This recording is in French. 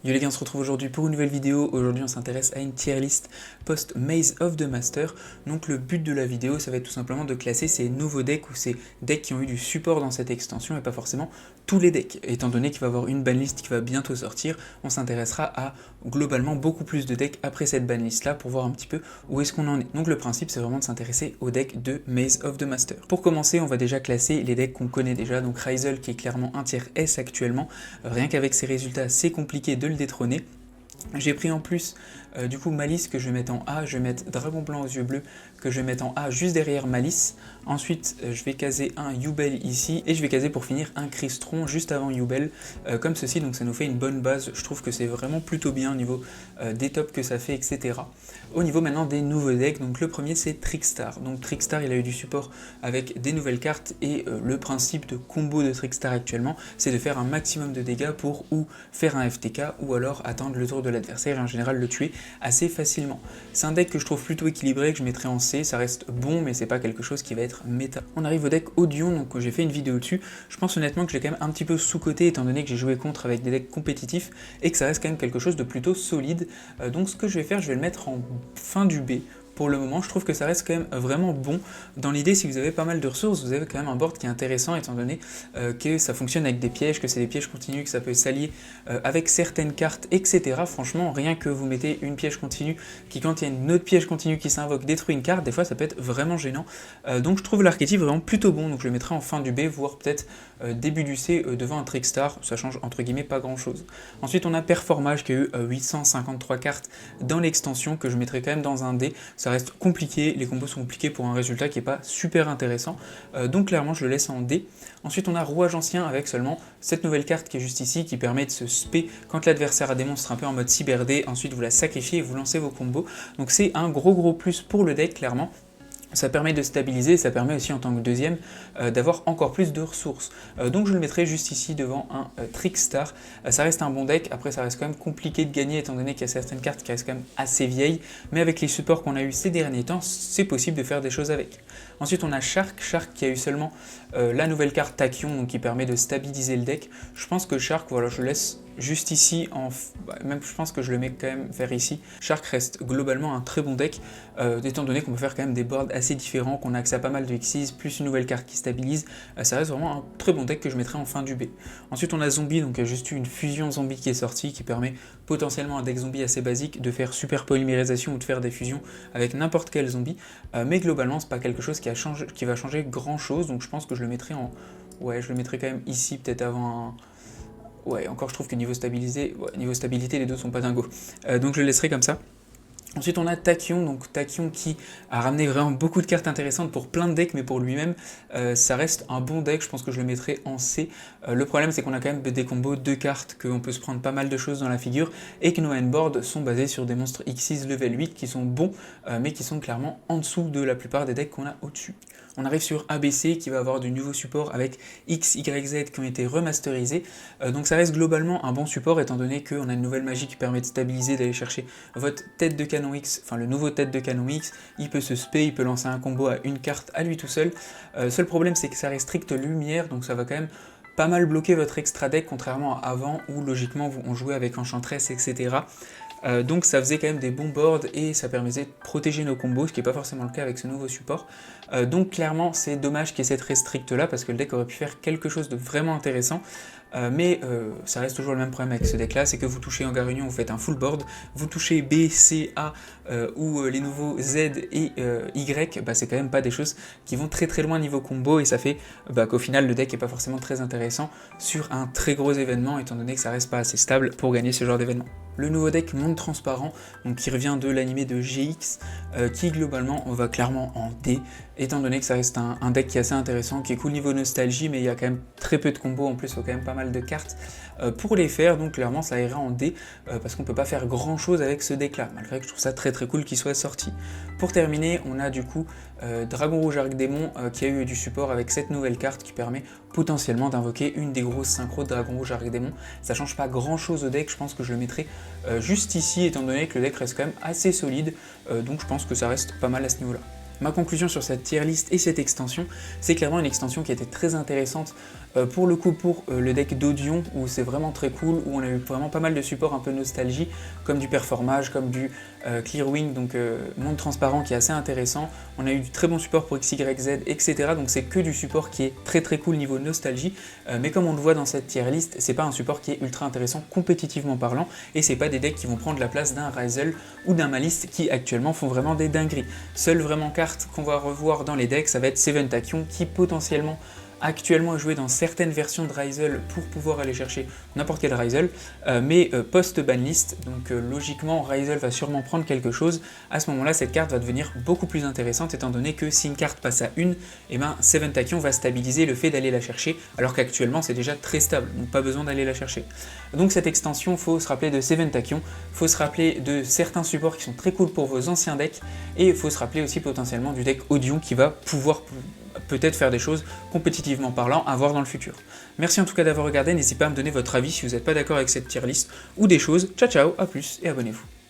Yo les gars, on se retrouve aujourd'hui pour une nouvelle vidéo. Aujourd'hui on s'intéresse à une tier list post Maze of the Master. Donc le but de la vidéo ça va être tout simplement de classer ces nouveaux decks ou ces decks qui ont eu du support dans cette extension et pas forcément tous les decks. Étant donné qu'il va y avoir une banlist qui va bientôt sortir, on s'intéressera à globalement beaucoup plus de decks après cette banlist là pour voir un petit peu où est-ce qu'on en est. Donc le principe c'est vraiment de s'intéresser aux decks de Maze of the Master. Pour commencer on va déjà classer les decks qu'on connaît déjà. Donc Ryzel qui est clairement un tier S actuellement. Rien qu'avec ses résultats c'est compliqué de le détrôner. J'ai pris en plus du coup Malice que je vais mettre en A, je vais mettre Dragon Blanc aux yeux bleus que je vais mettre en A juste derrière Malice. Ensuite je vais caser un Yubel ici et je vais caser pour finir un Crystron juste avant Yubel comme ceci, donc ça nous fait une bonne base. Je trouve que c'est vraiment plutôt bien au niveau des tops que ça fait, etc. Au niveau maintenant des nouveaux decks, donc le premier c'est Trickstar. Donc Trickstar il a eu du support avec des nouvelles cartes et le principe de combo de Trickstar actuellement c'est de faire un maximum de dégâts pour ou faire un FTK ou alors attendre le tour de l'adversaire et en général le tuer assez facilement. C'est un deck que je trouve plutôt équilibré, que je mettrai en C, ça reste bon mais c'est pas quelque chose qui va être méta. On arrive au deck Odion, donc j'ai fait une vidéo dessus. Je pense honnêtement que je l'ai quand même un petit peu sous-coté étant donné que j'ai joué contre avec des decks compétitifs et que ça reste quand même quelque chose de plutôt solide. Donc ce que je vais faire, je vais le mettre en fin du B. Pour le moment, je trouve que ça reste quand même vraiment bon. Dans l'idée, si vous avez pas mal de ressources, vous avez quand même un board qui est intéressant étant donné que ça fonctionne avec des pièges, que c'est des pièges continus, que ça peut s'allier avec certaines cartes, etc. Franchement, rien que vous mettez une piège continue qui, quand il y a une autre piège continue qui s'invoque, détruit une carte, des fois ça peut être vraiment gênant. Donc je trouve l'archétype vraiment plutôt bon, donc je le mettrai en fin du B, voire peut-être début du C devant un Trickstar, ça change entre guillemets pas grand chose. Ensuite on a Performage qui a eu 853 cartes dans l'extension que je mettrai quand même dans un D. Ça reste compliqué, les combos sont compliqués pour un résultat qui n'est pas super intéressant, donc clairement je le laisse en D. Ensuite on a Rouage Ancien avec seulement cette nouvelle carte qui est juste ici, qui permet de se spé quand l'adversaire a des monstres un peu en mode cyber D, ensuite vous la sacrifiez et vous lancez vos combos, donc c'est un gros plus pour le deck clairement. Ça permet de stabiliser, ça permet aussi en tant que deuxième d'avoir encore plus de ressources. Donc je le mettrai juste ici devant un Trickstar. Ça reste un bon deck, après ça reste quand même compliqué de gagner étant donné qu'il y a certaines cartes qui restent quand même assez vieilles, mais avec les supports qu'on a eu ces derniers temps, c'est possible de faire des choses avec. Ensuite on a Shark qui a eu seulement la nouvelle carte Tachyon, donc qui permet de stabiliser le deck. Je pense que Shark, voilà, je le laisse juste ici, même je pense que je le mets quand même vers ici. Shark reste globalement un très bon deck, étant donné qu'on peut faire quand même des boards assez différents, qu'on a accès à pas mal de Xyz, plus une nouvelle carte qui stabilise, ça reste vraiment un très bon deck que je mettrai en fin du B. Ensuite on a Zombie, donc il y a juste eu une fusion zombie qui est sortie, qui permet potentiellement à un deck zombie assez basique de faire super polymérisation ou de faire des fusions avec n'importe quel zombie, mais globalement c'est pas quelque chose qui va changer grand chose, donc je pense que je le mettrai en... Ouais, je le mettrai quand même ici, peut-être avant un... Ouais, encore je trouve que niveau stabilité, les deux sont pas dingos. Donc je le laisserai comme ça. Ensuite on a Tachyon, donc Tachyon qui a ramené vraiment beaucoup de cartes intéressantes pour plein de decks, mais pour lui-même ça reste un bon deck, je pense que je le mettrai en C. Le problème c'est qu'on a quand même des combos, deux cartes, qu'on peut se prendre pas mal de choses dans la figure, et que nos handboards sont basés sur des monstres Xyz level 8 qui sont bons, mais qui sont clairement en dessous de la plupart des decks qu'on a au-dessus. On arrive sur ABC qui va avoir du nouveau support avec X, Y, Z qui ont été remasterisés, donc ça reste globalement un bon support étant donné qu'on a une nouvelle magie qui permet de stabiliser, d'aller chercher votre tête de canon X, enfin le nouveau tête de canon X, il peut se spé, il peut lancer un combo à une carte à lui tout seul. Seul problème c'est que ça restricte lumière, donc ça va quand même pas mal bloquer votre extra deck contrairement à avant où logiquement on jouait avec Enchantress, etc. Donc ça faisait quand même des bons boards et ça permettait de protéger nos combos, ce qui n'est pas forcément le cas avec ce nouveau support. Donc clairement c'est dommage qu'il y ait cette restrict là parce que le deck aurait pu faire quelque chose de vraiment intéressant. Mais ça reste toujours le même problème avec ce deck là, c'est que vous touchez en Union, vous faites un full board, vous touchez B, C, A ou les nouveaux Z et Y, bah, c'est quand même pas des choses qui vont très loin niveau combo et ça fait qu'au final le deck est pas forcément très intéressant sur un très gros événement étant donné que ça reste pas assez stable pour gagner ce genre d'événement. Le nouveau deck Monde Transparent, donc qui revient de l'animé de GX, qui globalement on va clairement en D, étant donné que ça reste un deck qui est assez intéressant, qui est cool niveau nostalgie, mais il y a quand même très peu de combos, en plus il faut quand même pas mal de cartes pour les faire, donc clairement ça ira en D, parce qu'on peut pas faire grand chose avec ce deck là, malgré que je trouve ça très cool qu'il soit sorti. Pour terminer, on a du coup Dragon Rouge Arc-Démon qui a eu du support avec cette nouvelle carte qui permet potentiellement d'invoquer une des grosses synchros de Dragon Rouge Arc-Démon. Ça change pas grand chose au deck, je pense que je le mettrai juste ici étant donné que le deck reste quand même assez solide, donc je pense que ça reste pas mal à ce niveau là. Ma conclusion sur cette tier list et cette extension, c'est clairement une extension qui était très intéressante pour le coup pour le deck d'Odion, où c'est vraiment très cool, où on a eu vraiment pas mal de supports un peu nostalgie, comme du performage, comme du Clearwing, donc monde transparent qui est assez intéressant. On a eu du très bon support pour XYZ, etc. Donc c'est que du support qui est très très cool niveau nostalgie, mais comme on le voit dans cette tier list, c'est pas un support qui est ultra intéressant compétitivement parlant, et c'est pas des decks qui vont prendre la place d'un Ryzel ou d'un Malice qui actuellement font vraiment des dingueries. Seule vraiment carte qu'on va revoir dans les decks, ça va être Seven Tachyon qui potentiellement actuellement joué dans certaines versions de Ryzel pour pouvoir aller chercher n'importe quel Ryzel, mais post-banlist, donc logiquement Ryzel va sûrement prendre quelque chose. À ce moment-là, cette carte va devenir beaucoup plus intéressante étant donné que si une carte passe à 1, et ben Seven Tachyon va stabiliser le fait d'aller la chercher, alors qu'actuellement c'est déjà très stable, donc pas besoin d'aller la chercher. Donc cette extension, faut se rappeler de Seven Tachyon, faut se rappeler de certains supports qui sont très cool pour vos anciens decks, et il faut se rappeler aussi potentiellement du deck Odion qui va pouvoir peut-être faire des choses compétitivement parlant à voir dans le futur. Merci en tout cas d'avoir regardé, n'hésitez pas à me donner votre avis si vous n'êtes pas d'accord avec cette tier list ou des choses. Ciao ciao, à plus et abonnez-vous.